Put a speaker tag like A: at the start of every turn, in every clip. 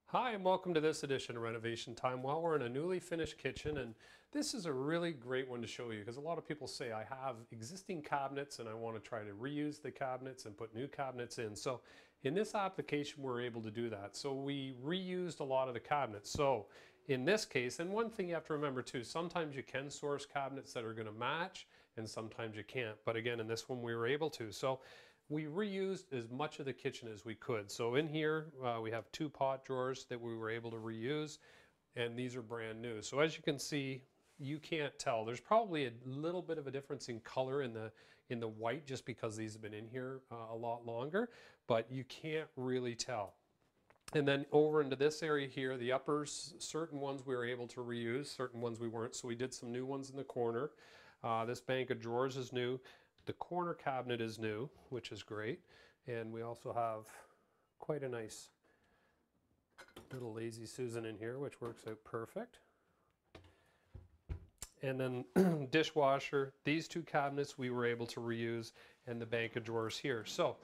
A: Hi, and welcome to this edition of Renovation Time. Well, we're in a newly finished kitchen, and this is a really great one to show you because a lot of people say, I have existing cabinets and I want to try to reuse the cabinets and put new cabinets in. So in this application, we're able to do that. So we reused a lot of the cabinets. So in this case, and one thing you have to remember too, sometimes you can source cabinets that are going to match and sometimes you can't. But again, in this one, we were able to. So we reused as much of the kitchen as we could. So in here, we have two pot drawers that we were able to reuse, and these are brand new. So as you can see, you can't tell. There's probably a little bit of a difference in color in the white just because these have been in here a lot longer, but you can't really tell. And then over into this area here, the uppers, certain ones we were able to reuse, certain ones we weren't. So we did some new ones in the corner. This bank of drawers is new. The corner cabinet is new, which is great. And we also have quite a nice little Lazy Susan in here, which works out perfect. And then dishwasher, these two cabinets we were able to reuse, and the bank of drawers here. So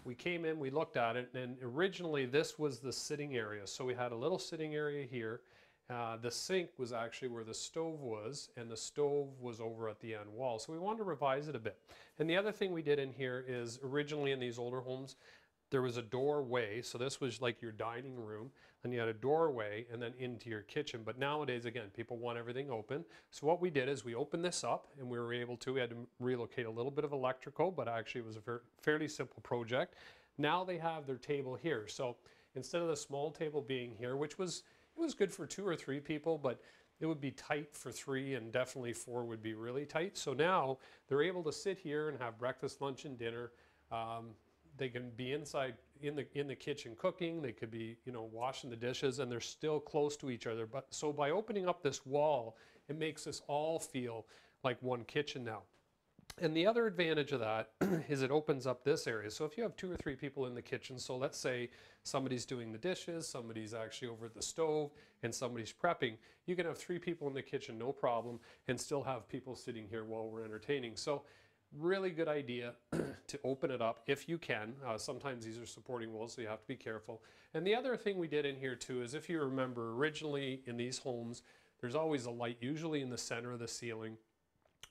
A: we came in, we looked at it, and originally this was the sitting area. So we had a little sitting area here. The sink was actually where the stove was, and the stove was over at the end wall. So we wanted to revise it a bit. And the other thing we did in here is originally in these older homes, there was a doorway. So this was like your dining room, and you had a doorway and then into your kitchen. But nowadays, again, people want everything open. So what we did is we opened this up, and we were able to, we had to relocate a little bit of electrical, but actually it was a fairly simple project. Now they have their table here. So instead of the small table being here, which was, it was good for 2 or 3 people, but it would be tight for 3, and definitely 4 would be really tight. So now they're able to sit here and have breakfast, lunch, and dinner. They can be inside in the kitchen cooking. They could be, washing the dishes, and they're still close to each other. But so by opening up this wall, it makes us all feel like one kitchen now. And the other advantage of that is it opens up this area. So if you have 2 or 3 people in the kitchen, so let's say somebody's doing the dishes, somebody's actually over at the stove, and somebody's prepping, you can have 3 people in the kitchen, no problem, and still have people sitting here while we're entertaining. So really good idea to open it up if you can. Sometimes these are supporting walls, so you have to be careful. And the other thing we did in here too is, if you remember, originally in these homes, there's always a light, usually in the center of the ceiling,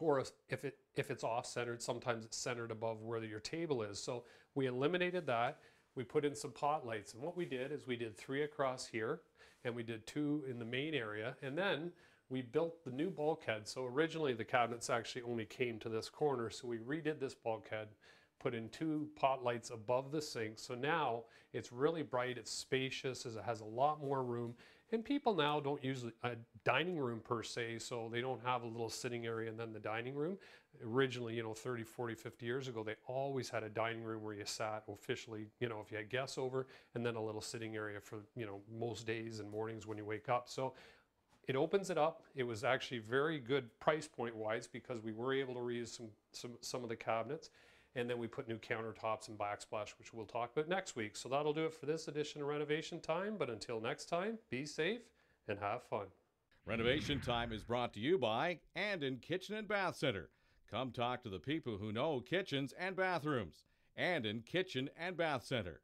A: or if it's off-centered, sometimes it's centered above where your table is. So we eliminated that. We put in some pot lights, and what we did is we did 3 across here, and we did 2 in the main area, and then we built the new bulkhead. So originally the cabinets actually only came to this corner, so we redid this bulkhead, put in 2 pot lights above the sink. So now it's really bright, it's spacious, it has a lot more room. And people now don't use a dining room per se, so they don't have a little sitting area and then the dining room. Originally, 30, 40, 50 years ago, they always had a dining room where you sat officially, if you had guests over, and then a little sitting area for, most days and mornings when you wake up. So it opens it up. It was actually very good price point wise because we were able to reuse some of the cabinets. And then we put new countertops and backsplash, which we'll talk about next week. So that'll do it for this edition of Renovation Time. But until next time, be safe and have fun.
B: Renovation Time is brought to you by Anden Kitchen and Bath Center. Come talk to the people who know kitchens and bathrooms. Anden Kitchen and Bath Center.